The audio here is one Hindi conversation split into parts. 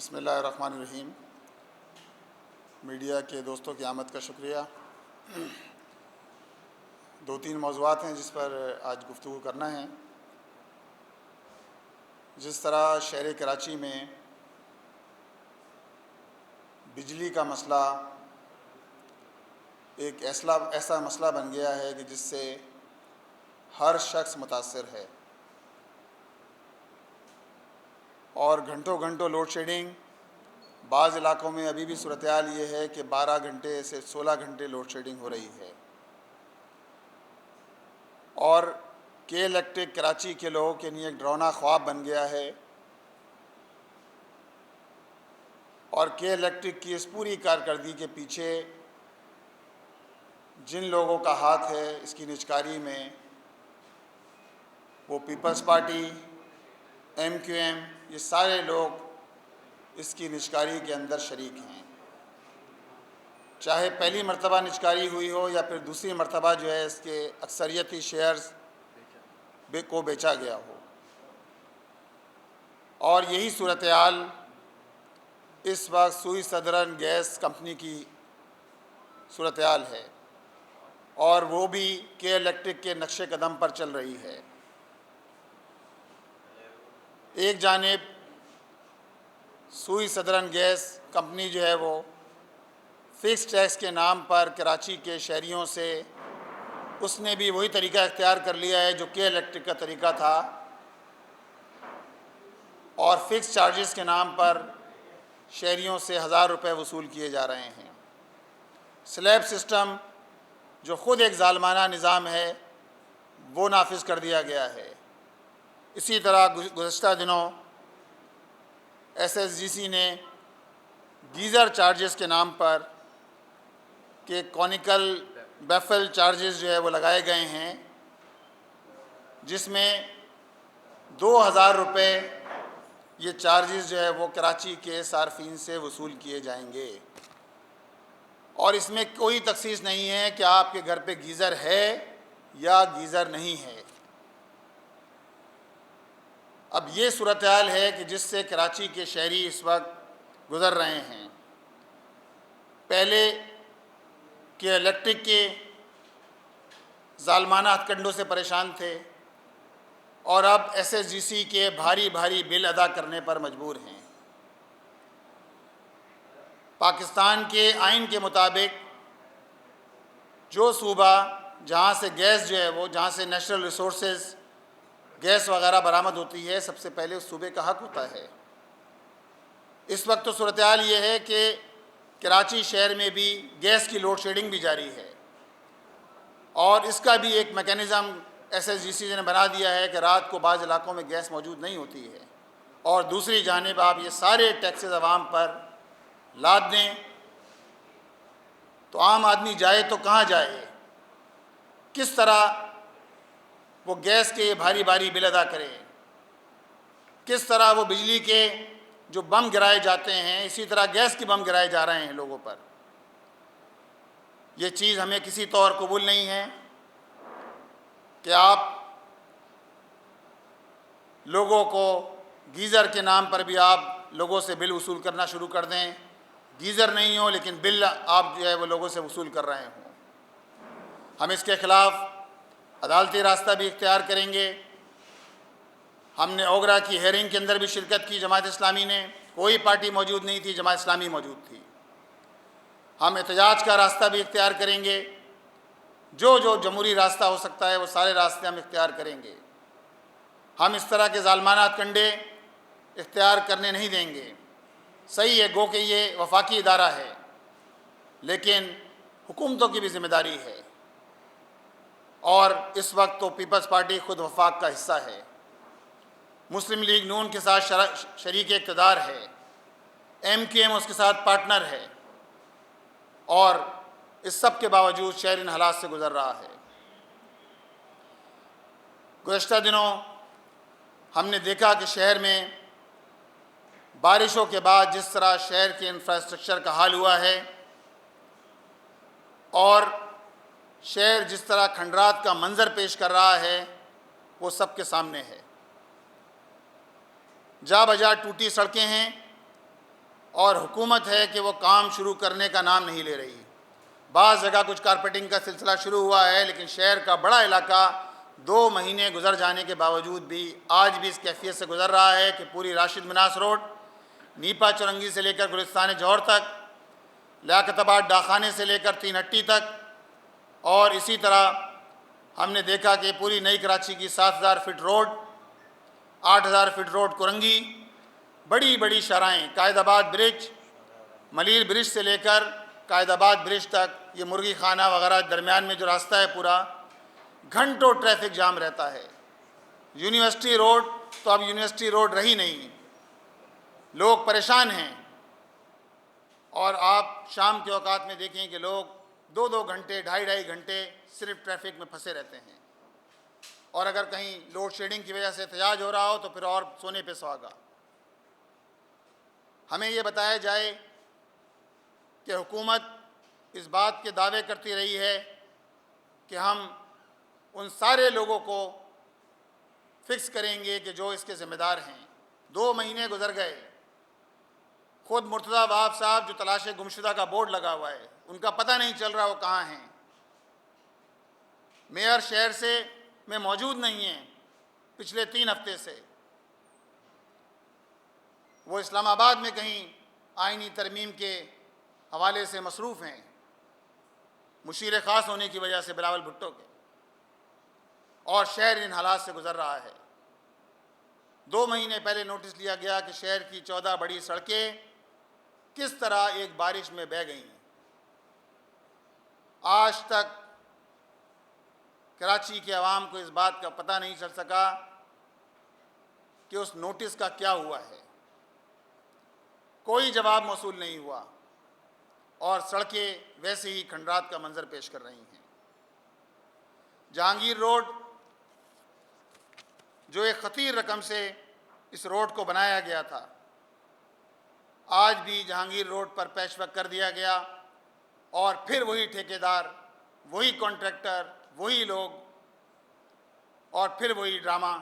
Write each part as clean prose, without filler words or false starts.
बिस्मिल्लाहिर्रहमानिर्रहीम। मीडिया के दोस्तों की आमद का शुक्रिया। दो तीन मौज़ूआत हैं जिस पर आज गुफ्तगू करना है। जिस तरह शहर कराची में बिजली का मसला एक ऐसा मसला बन गया है कि जिससे हर शख्स मुतासर है और घंटों घंटों लोड शेडिंग। बाज़ इलाक़ों में अभी भी सूरत हाल ये है कि 12 घंटे से 16 घंटे लोड शेडिंग हो रही है और के इलेक्ट्रिक कराची के लोगों के लिए एक डरावना ख्वाब बन गया है। और के इलेक्ट्रिक की इस पूरी कारकर्दगी के पीछे जिन लोगों का हाथ है इसकी निजकारी में, वो पीपल्स पार्टी, MQM, ये सारे लोग इसकी निजकारी के अंदर शरीक हैं। चाहे पहली मरतबा निजकारी हुई हो या फिर दूसरी मरतबा जो है इसके अक्सरियती शेयर्स को बेचा गया हो। और यही सूरत हाल इस वक्त सुई सदरन गैस कंपनी की सूरत हाल है और वो भी के इलेक्ट्रिक के नक्शे कदम पर चल रही है। एक जानिब सुई सदरन गैस कंपनी जो है वो फ़िक्स टैक्स के नाम पर कराची के शहरियों से उसने भी वही तरीका इख्तियार कर लिया है जो के इलेक्ट्रिक का तरीका था और फ़िक्स चार्जेस के नाम पर शहरियों से 1000 रुपये वसूल किए जा रहे हैं। स्लैब सिस्टम जो ख़ुद एक ज़ालमाना निज़ाम है वो नाफिज कर दिया गया है। इसी तरह गुज़श्ता दिनों SSGC ने गीज़र चार्जेस के नाम पर के कॉनिकल बैफल चार्जेस जो है वो लगाए गए हैं, जिसमें 2000 रुपये ये चार्जेस जो है वो कराची के सार्फिन से वसूल किए जाएंगे। और इसमें कोई तखसीस नहीं है कि आपके घर पे गीज़र है या गीज़र नहीं है। अब ये सूरत हाल है कि जिससे कराची के शहरी इस वक्त गुज़र रहे हैं। पहले के इलेक्ट्रिक के ज़ालमाना हथकंडों से परेशान थे और अब SSGC के भारी भारी बिल अदा करने पर मजबूर हैं। पाकिस्तान के आइन के मुताबिक जो सूबा जहाँ से गैस जो है वो, जहाँ से नेचुरल रिसोर्सेज गैस वगैरह बरामद होती है, सबसे पहले उस सूबे का हक होता है। इस वक्त तो सूरत हाल ये है कि कराची शहर में भी गैस की लोड शेडिंग भी जारी है और इसका भी एक मेकैनिज़म SSGC ने बना दिया है कि रात को बाज़ इलाक़ों में गैस मौजूद नहीं होती है। और दूसरी जानिब आप ये सारे टैक्सेस आवाम पर लाद दें तो आम आदमी जाए तो कहाँ जाए, किस तरह वो गैस के भारी भारी बिल अदा करे, किस तरह वो बिजली के जो बम गिराए जाते हैं इसी तरह गैस के बम गिराए जा रहे हैं लोगों पर। ये चीज़ हमें किसी तौर कबूल नहीं है कि आप लोगों को गीज़र के नाम पर भी आप लोगों से बिल वसूल करना शुरू कर दें। गीज़र नहीं हो लेकिन बिल आप जो है वो लोगों से वसूल कर रहे हों। हम इसके ख़िलाफ़ अदालती रास्ता भी इख्तियार करेंगे। हमने ओगरा की हेयरिंग के अंदर भी शिरकत की, जमात इस्लामी ने, कोई पार्टी मौजूद नहीं थी, जमात इस्लामी मौजूद थी। हम एहतजाज का रास्ता भी इख्तियार करेंगे। जो जो जमहूरी रास्ता हो सकता है वो सारे रास्ते हम इख्तियार करेंगे। हम इस तरह के ज़ालमाना हथकंडे इख्तियार करने नहीं देंगे। सही है, गो कि ये वफाकी इदारा है, लेकिन हुकूमतों की भी ज़िम्मेदारी है और इस वक्त तो पीपल्स पार्टी ख़ुद वफाक का हिस्सा है, मुस्लिम लीग नून के साथ शरीक इक़्तिदार है, MQM उसके साथ पार्टनर है और इस सब के बावजूद शहर इन हालात से गुज़र रहा है। गुज़श्ता दिनों हमने देखा कि शहर में बारिशों के बाद जिस तरह शहर के इंफ्रास्ट्रक्चर का हाल हुआ है और शहर जिस तरह खंडरात का मंज़र पेश कर रहा है वो सबके सामने है। जा बजा टूटी सड़कें हैं, और हुकूमत है कि वो काम शुरू करने का नाम नहीं ले रही। बाज़ जगह कुछ कारपेटिंग का सिलसिला शुरू हुआ है, लेकिन शहर का बड़ा इलाका 2 महीने गुजर जाने के बावजूद भी आज भी इस कैफियत से गुजर रहा है कि पूरी राशिद मिनास रोड, नीपा चुरंगी से लेकर गुलिस्तान जौहर तक, लियाकताबाद डाखाने से लेकर 3 हट्टी तक, और इसी तरह हमने देखा कि पूरी नई कराची की 7000 feet road, 8000 feet road Korangi, बड़ी बड़ी शराएँ, कायदाबाद ब्रिज, मलीर ब्रिज से लेकर कायदाबाद ब्रिज तक, ये मुर्गी खाना वगैरह दरमियान में जो रास्ता है पूरा, घंटों ट्रैफिक जाम रहता है। यूनिवर्सिटी रोड तो अब यूनिवर्सिटी रोड रही नहीं, लोग परेशान हैं। और आप शाम के औकात में देखें कि लोग 2-2 घंटे, 2.5 घंटे सिर्फ ट्रैफिक में फंसे रहते हैं। और अगर कहीं लोड शेडिंग की वजह से एहतजाज हो रहा हो तो फिर और सोने पे सुहागा। हमें ये बताया जाए कि हुकूमत इस बात के दावे करती रही है कि हम उन सारे लोगों को फिक्स करेंगे कि जो इसके ज़िम्मेदार हैं। 2 महीने गुजर गए, खुद मुर्तज़ा वहाब साहब जो तलाश गुमशुदा का बोर्ड लगा हुआ है, उनका पता नहीं चल रहा वो कहाँ हैं। मेयर शहर से में मौजूद नहीं हैं पिछले 3 हफ्ते से। वो इस्लामाबाद में कहीं आइनी तरमीम के हवाले से मसरूफ़ हैं, मुशीर ख़ास होने की वजह से बिलावल भुट्टो के, और शहर इन हालात से गुज़र रहा है। 2 महीने पहले नोटिस लिया गया कि शहर की 14 बड़ी सड़कें किस तरह एक बारिश में बह गई। आज तक कराची के अवाम को इस बात का पता नहीं चल सका कि उस नोटिस का क्या हुआ है। कोई जवाब मौसूल नहीं हुआ और सड़कें वैसे ही खंडरात का मंजर पेश कर रही हैं। जहांगीर रोड, जो एक ख़तीर रकम से इस रोड को बनाया गया था, आज भी जहांगीर रोड पर पैचवर्क कर दिया गया और फिर वही ठेकेदार, वही कॉन्ट्रैक्टर, वही लोग और फिर वही ड्रामा।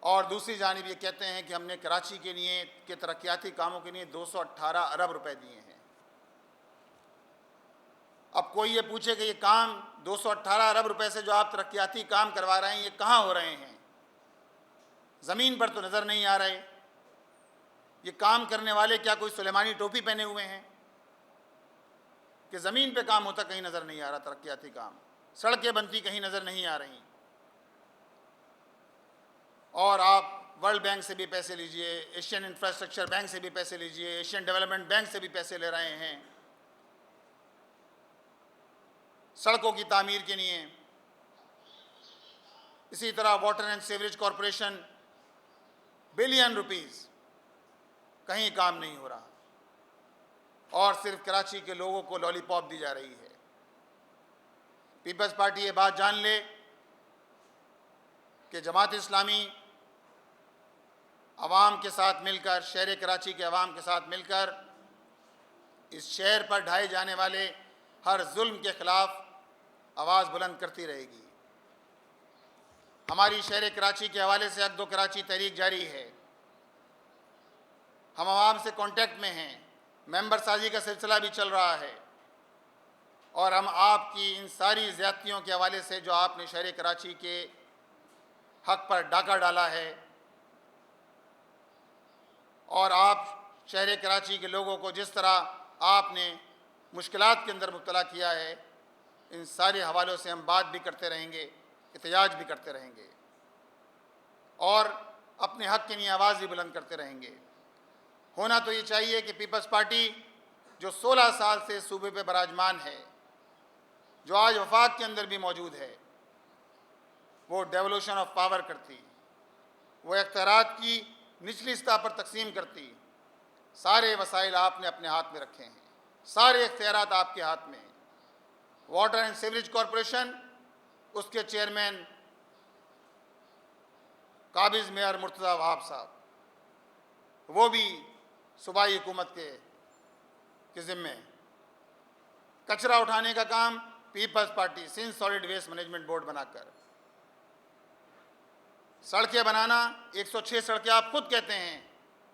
और दूसरी जानिब ये कहते हैं कि हमने कराची के लिए के तरक्याती कामों के लिए 218 अरब रुपए दिए हैं। अब कोई ये पूछे कि ये काम 218 अरब रुपए से जो आप तरक्याती काम करवा रहे हैं, ये कहाँ हो रहे हैं? ज़मीन पर तो नज़र नहीं आ रहे। ये काम करने वाले क्या कोई सुलेमानी टोपी पहने हुए हैं कि ज़मीन पे काम होता कहीं नज़र नहीं आ रहा? तरक्याती काम, सड़कें बनती कहीं नज़र नहीं आ रही। और आप वर्ल्ड बैंक से भी पैसे लीजिए, एशियन इंफ्रास्ट्रक्चर बैंक से भी पैसे लीजिए, एशियन डेवलपमेंट बैंक से भी पैसे ले रहे हैं सड़कों की तामीर के लिए। इसी तरह water and sewerage corporation, billion rupees, कहीं काम नहीं हो रहा और सिर्फ कराची के लोगों को लॉलीपॉप दी जा रही है। पीपल्स पार्टी ये बात जान ले कि जमात इस्लामी अवाम के साथ मिलकर, शहर कराची के अवाम के साथ मिलकर इस शहर पर ढाए जाने वाले हर जुल्म के ख़िलाफ़ आवाज़ बुलंद करती रहेगी। हमारी शहर कराची के हवाले से हक दो कराची तहरीक जारी है। हम आवाम से कांटेक्ट में हैं, मेंबर साजी का सिलसिला भी चल रहा है और हम आपकी इन सारी ज़्यादतियों के हवाले से जो आपने शहर कराची के हक़ पर डाका डाला है और आप शहर कराची के लोगों को जिस तरह आपने मुश्किलात के अंदर मुब्तला किया है, इन सारे हवालों से हम बात भी करते रहेंगे, एहतजाज भी करते रहेंगे और अपने हक़ के लिए आवाज़ भी बुलंद करते रहेंगे। होना तो ये चाहिए कि पीपल्स पार्टी जो 16 साल से सूबे पे बराजमान है, जो आज वफाक के अंदर भी मौजूद है, वो डेवोल्यूशन ऑफ पावर करती, वो इख्तियारात की निचली सतह पर तकसीम करती। सारे वसाइल आपने अपने हाथ में रखे हैं, सारे इख्तियारात आपके हाथ में हैं। वाटर एंड सीवरेज कॉरपोरेशन, उसके चेयरमैन काबिज़ मेयर मुर्तज़ा वहाब साहब, वो भी सूबाई हुकूमत के ज़िम्मे। कचरा उठाने का काम peoples party, Sindh solid waste management board बनाकर। सड़कें बनाना, 106 सड़कें आप खुद कहते हैं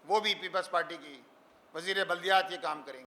वो भी पीपल्स पार्टी की वज़ीर बल्दियात ये काम करेंगे।